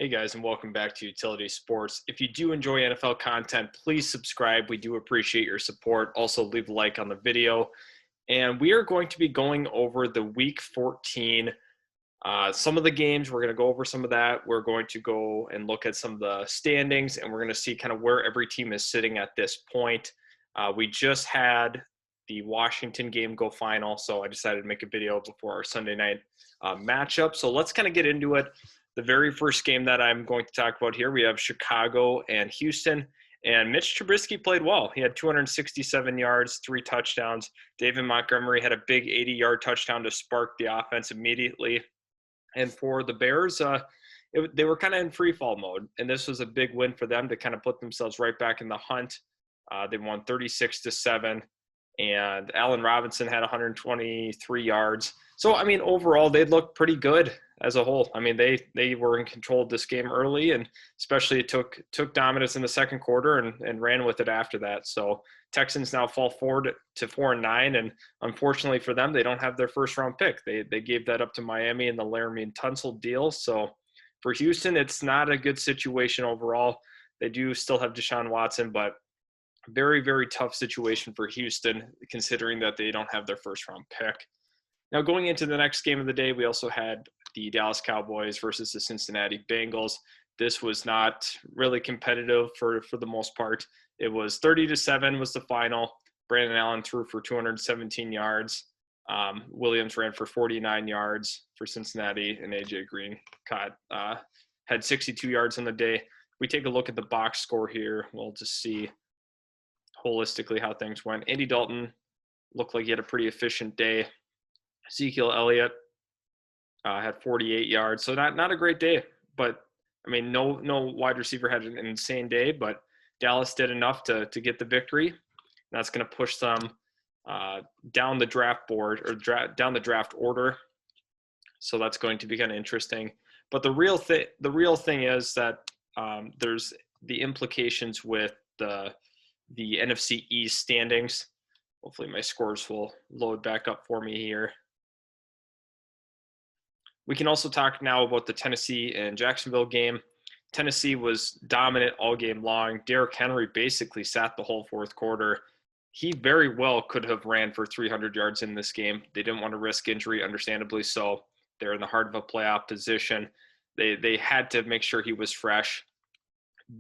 Hey guys, and welcome back to Utility Sports. If you do enjoy NFL content, please subscribe. We do appreciate your support. Also, leave a like on the video. And we are going to be going over the Week 14. Some of the games, we're going to go over some of that. We're going to go and look at some of the standings, and we're going to see kind of where every team is sitting at this point. We just had the Washington game go final, so I decided to make a video before our Sunday night matchup. So let's kind of get into it. The very first game that I'm going to talk about here, we have Chicago and Houston. And Mitch Trubisky played well. He had 267 yards, 3 touchdowns. David Montgomery had a big 80-yard touchdown to spark the offense immediately. And for the Bears, they were kind of in free fall mode. And this was a big win for them to kind of put themselves right back in the hunt. They won 36-7. And Allen Robinson had 123 yards. So, I mean, overall, they looked pretty good as a whole. I mean, they were in control of this game early, and especially it took dominance in the second quarter and ran with it after that. So Texans now fall forward to 4-9, and unfortunately for them, they don't have their first-round pick. They gave that up to Miami in the Laramie and Tunsil deal. So for Houston, it's not a good situation overall. They do still have Deshaun Watson, but very, very tough situation for Houston, considering that they don't have their first-round pick. Now, going into the next game of the day, we also had the Dallas Cowboys versus the Cincinnati Bengals. This was not really competitive for the most part. It was 30-7 was the final. Brandon Allen threw for 217 yards. Williams ran for 49 yards for Cincinnati, and A.J. Green had 62 yards on the day. We take a look at the box score here. We'll just see holistically how things went. Andy Dalton looked like he had a pretty efficient day. Ezekiel Elliott had 48 yards, so not a great day. But I mean, no wide receiver had an insane day, but Dallas did enough to get the victory. And that's going to push them down the draft board or down the draft order. So that's going to be kind of interesting. But the real thing is that there's the implications with the NFC East standings. Hopefully my scores will load back up for me here. We can also talk now about the Tennessee and Jacksonville game. Tennessee was dominant all game long. Derrick Henry basically sat the whole fourth quarter. He very well could have ran for 300 yards in this game. They didn't want to risk injury, understandably so. They're in the heart of a playoff position. They had to make sure he was fresh.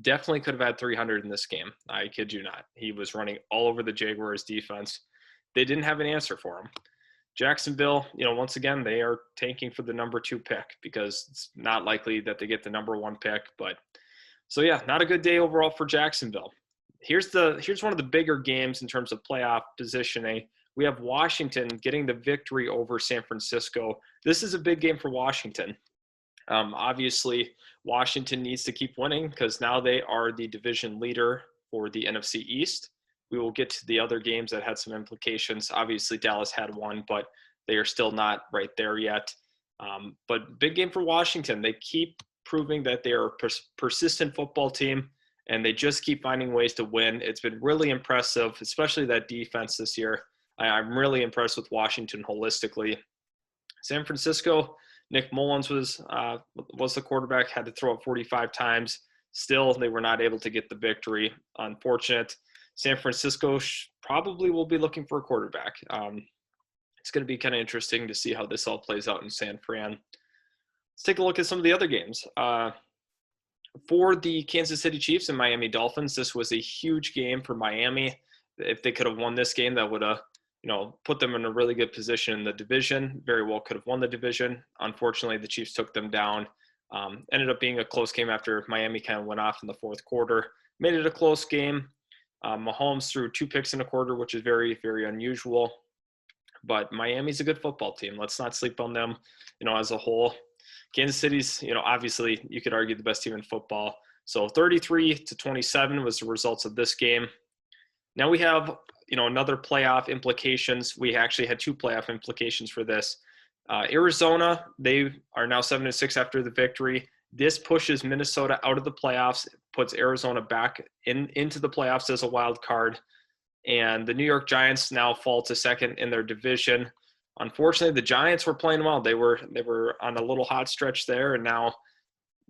Definitely could have had 300 in this game. I kid you not. He was running all over the Jaguars defense. They didn't have an answer for him. Jacksonville, once again, they are tanking for the number 2 pick because it's not likely that they get the number 1 pick. But so yeah, not a good day overall for Jacksonville. Here's one of the bigger games in terms of playoff positioning. We have Washington getting the victory over San Francisco. This is a big game for Washington. Obviously, Washington needs to keep winning because now they are the division leader for the NFC East. We will get to the other games that had some implications. Obviously, Dallas had one, but they are still not right there yet. But big game for Washington. They keep proving that they are a persistent football team, and they just keep finding ways to win. It's been really impressive, especially that defense this year. I'm really impressed with Washington holistically. San Francisco, Nick Mullins was the quarterback, had to throw it 45 times. Still, they were not able to get the victory. Unfortunate. San Francisco probably will be looking for a quarterback. It's going to be kind of interesting to see how this all plays out in San Fran. Let's take a look at some of the other games. For the Kansas City Chiefs and Miami Dolphins, this was a huge game for Miami. If they could have won this game, that would have put them in a really good position in the division. Very well could have won the division. Unfortunately, the Chiefs took them down. Ended up being a close game after Miami kind of went off in the fourth quarter. Made it a close game. Mahomes threw 2 picks in a quarter, which is very, very unusual. But Miami's a good football team. Let's not sleep on them, as a whole. Kansas City's, obviously you could argue the best team in football. So 33-27 was the results of this game. Now we have, another playoff implications. We actually had 2 playoff implications for this. Arizona, they are now 7-6 after the victory. This pushes Minnesota out of the playoffs, puts Arizona back into the playoffs as a wild card. And the New York Giants now fall to second in their division. Unfortunately, the Giants were playing well. They were on a little hot stretch there, and now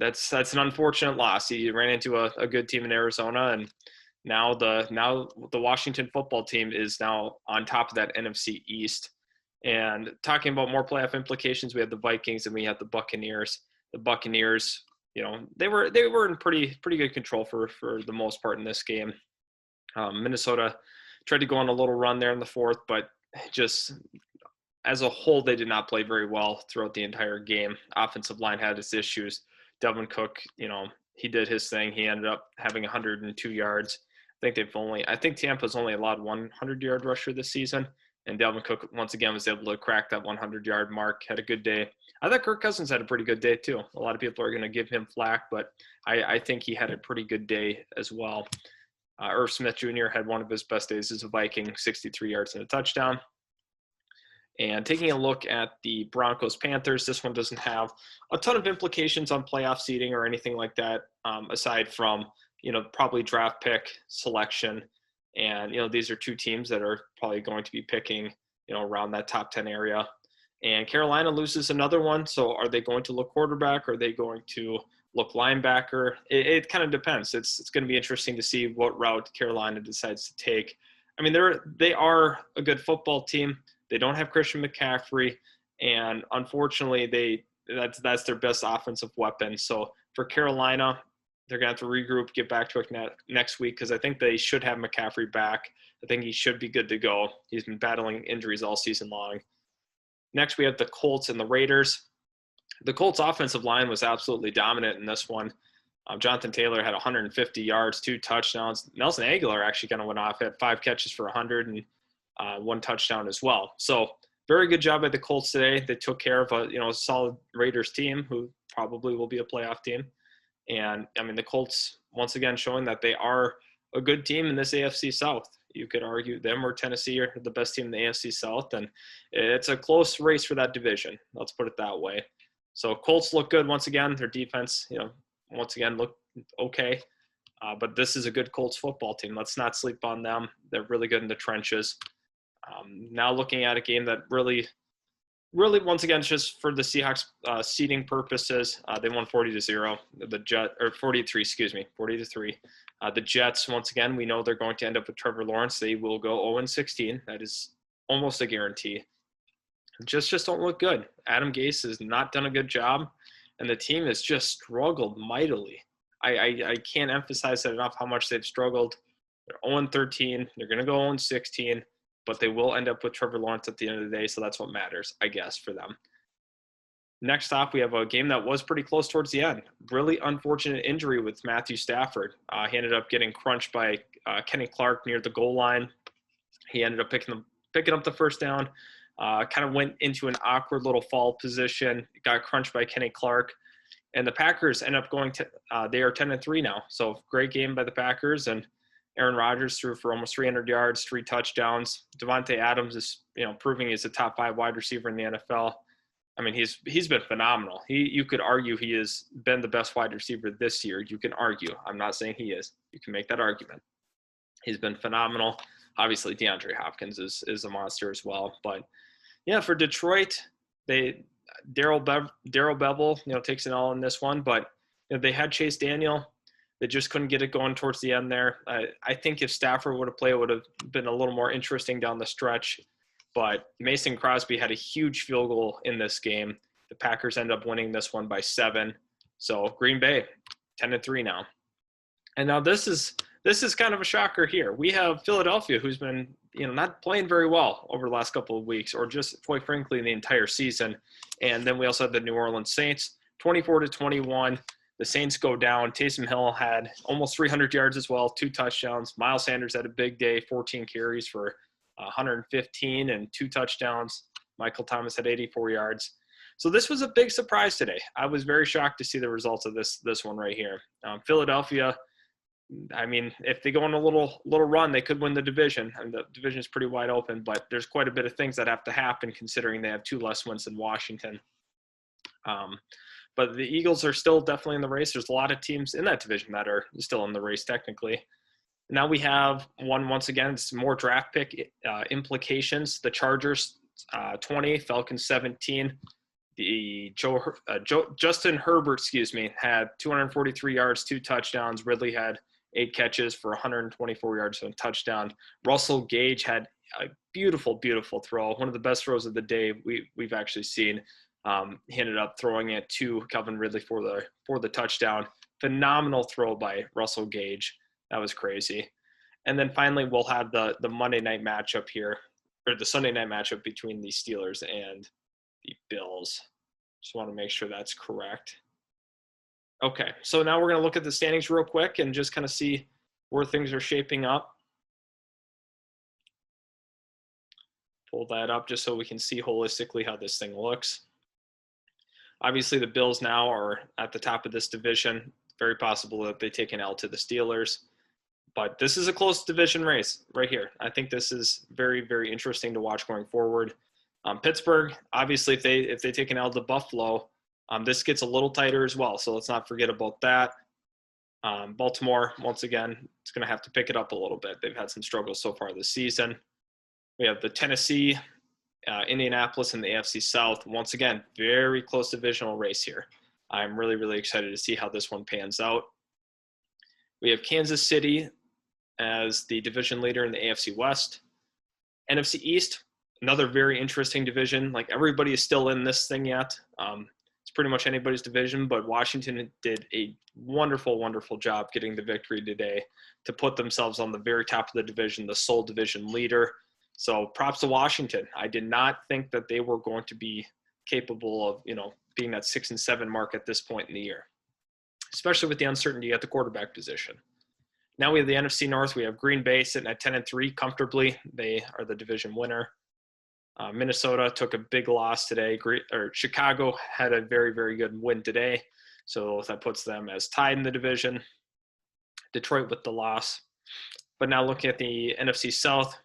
that's an unfortunate loss. He ran into a good team in Arizona, and now the Washington football team is now on top of that NFC East. And talking about more playoff implications, we had the Vikings and we had the Buccaneers. The Buccaneers, they were in pretty good control for the most part in this game. Minnesota tried to go on a little run there in the fourth, but just as a whole, they did not play very well throughout the entire game. Offensive line had its issues. Devin Cook, he did his thing. He ended up having 102 yards. I think Tampa's only allowed 100-yard rusher this season, and Devin Cook once again was able to crack that 100-yard mark. Had a good day. I thought Kirk Cousins had a pretty good day too. A lot of people are going to give him flack, but I think he had a pretty good day as well. Irv Smith Jr. had one of his best days as a Viking, 63 yards and a touchdown. And taking a look at the Broncos Panthers, this one doesn't have a ton of implications on playoff seeding or anything like that, aside from, probably draft pick selection. And, these are two teams that are probably going to be picking, around that top 10 area. And Carolina loses another one. So are they going to look quarterback? Are they going to look linebacker? It kind of depends. It's going to be interesting to see what route Carolina decides to take. I mean, they are a good football team. They don't have Christian McCaffrey, and unfortunately, that's their best offensive weapon. So for Carolina, they're going to have to regroup, get back to it next week, because I think they should have McCaffrey back. I think he should be good to go. He's been battling injuries all season long. Next, we have the Colts and the Raiders. The Colts offensive line was absolutely dominant in this one. Jonathan Taylor had 150 yards, 2 touchdowns. Nelson Aguilar actually kind of went off, had 5 catches for 100 and 1 touchdown as well. So very good job by the Colts today. They took care of a solid Raiders team who probably will be a playoff team. And I mean, the Colts once again showing that they are a good team in this AFC South. You could argue them or Tennessee are the best team in the AFC South, and it's a close race for that division. Let's put it that way. So Colts look good once again. Their defense, once again looked okay. But this is a good Colts football team. Let's not sleep on them. They're really good in the trenches. Now looking at a game that really, once again, just for the Seahawks seeding purposes, they won 40-0. 40-3. The Jets, once again, we know they're going to end up with Trevor Lawrence. They will go 0-16. That is almost a guarantee. Just don't look good. Adam Gase has not done a good job, and the team has just struggled mightily. I can't emphasize that enough, how much they've struggled. They're 0-13. They're going to go 0-16, but they will end up with Trevor Lawrence at the end of the day, so that's what matters, I guess, for them. Next off, we have a game that was pretty close towards the end. Really unfortunate injury with Matthew Stafford. He ended up getting crunched by Kenny Clark near the goal line. He ended up picking up the first down. Kind of went into an awkward little fall position, got crunched by Kenny Clark, and the Packers end up going to they are 10-3 now. So great game by the Packers, and Aaron Rodgers threw for almost 300 yards, 3 touchdowns. Devontae Adams is proving he's a top 5 wide receiver in the NFL. I mean, he's been phenomenal. You could argue he has been the best wide receiver this year. You can argue. I'm not saying he is. You can make that argument. He's been phenomenal. Obviously, DeAndre Hopkins is a monster as well. But yeah, for Detroit, Darrell Bevel, takes it all in this one. But they had Chase Daniel. They just couldn't get it going towards the end there. I think if Stafford would have played, it would have been a little more interesting down the stretch. But Mason Crosby had a huge field goal in this game. The Packers end up winning this one by 7. So Green Bay, 10-3 now. And now this is kind of a shocker here. We have Philadelphia, who's been not playing very well over the last couple of weeks, or just quite frankly the entire season. And then we also have the New Orleans Saints, 24-21. The Saints go down. Taysom Hill had almost 300 yards as well, 2 touchdowns. Miles Sanders had a big day, 14 carries for 115 and 2 touchdowns. Michael Thomas had 84 yards. So this was a big surprise today. I was very shocked to see the results of this one right here. Philadelphia, I mean, if they go on a little run, they could win the division. And the division is pretty wide open, but there's quite a bit of things that have to happen considering they have 2 less wins than Washington. But the Eagles are still definitely in the race. There's a lot of teams in that division that are still in the race technically. Now we have once again, it's more draft pick implications. The Chargers 20, Falcons 17. Justin Herbert, had 243 yards, 2 touchdowns. Ridley had 8 catches for 124 yards and a touchdown. Russell Gage had a beautiful, beautiful throw, one of the best throws of the day we've actually seen. He ended up throwing it to Calvin Ridley for the touchdown. Phenomenal throw by Russell Gage. That was crazy. And then finally, we'll have the Monday night matchup here, or the Sunday night matchup between the Steelers and the Bills. Just want to make sure that's correct. Okay, so now we're going to look at the standings real quick and just kind of see where things are shaping up. Pull that up just so we can see holistically how this thing looks. Obviously, the Bills now are at the top of this division. Very possible that they take an L to the Steelers. But this is a close division race right here. I think this is very, very interesting to watch going forward. Pittsburgh, obviously, if they take an L to Buffalo, this gets a little tighter as well. So let's not forget about that. Baltimore, once again, it's going to have to pick it up a little bit. They've had some struggles so far this season. We have the Tennessee, Indianapolis, and the AFC South. Once again, very close divisional race here. I'm really, really excited to see how this one pans out. We have Kansas City as the division leader in the AFC West. NFC East, another very interesting division. Like, everybody is still in this thing yet. It's pretty much anybody's division, but Washington did a wonderful, wonderful job getting the victory today to put themselves on the very top of the division, the sole division leader. So props to Washington. I did not think that they were going to be capable of, being that 6-7 mark at this point in the year, especially with the uncertainty at the quarterback position. Now we have the NFC North. We have Green Bay sitting at 10-3 comfortably. They are the division winner. Minnesota took a big loss today. Chicago had a very, very good win today. So that puts them as tied in the division. Detroit with the loss. But now looking at the NFC South,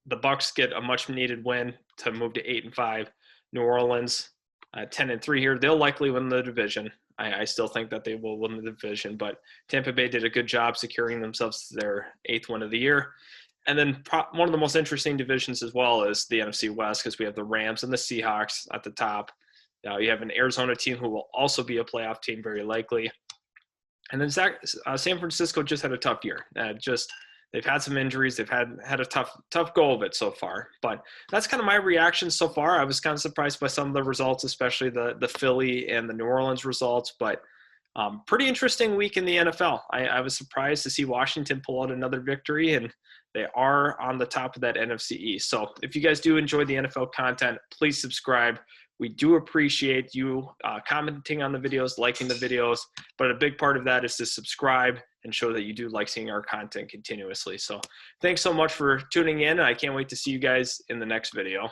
the Bucs get a much-needed win to move to 8-5. New Orleans, 10-3 here. They'll likely win the division. I still think that they will win the division, but Tampa Bay did a good job securing themselves their 8th win of the year. And then one of the most interesting divisions as well is the NFC West, because we have the Rams and the Seahawks at the top. You have an Arizona team who will also be a playoff team, very likely. And then San Francisco just had a tough year. They've had some injuries. They've had a tough go of it so far. But that's kind of my reaction so far. I was kind of surprised by some of the results, especially the Philly and the New Orleans results. But pretty interesting week in the NFL. I was surprised to see Washington pull out another victory, and they are on the top of that NFC East. So if you guys do enjoy the NFL content, please subscribe. We do appreciate you commenting on the videos, liking the videos, but a big part of that is to subscribe and show that you do like seeing our content continuously. So thanks so much for tuning in. I can't wait to see you guys in the next video.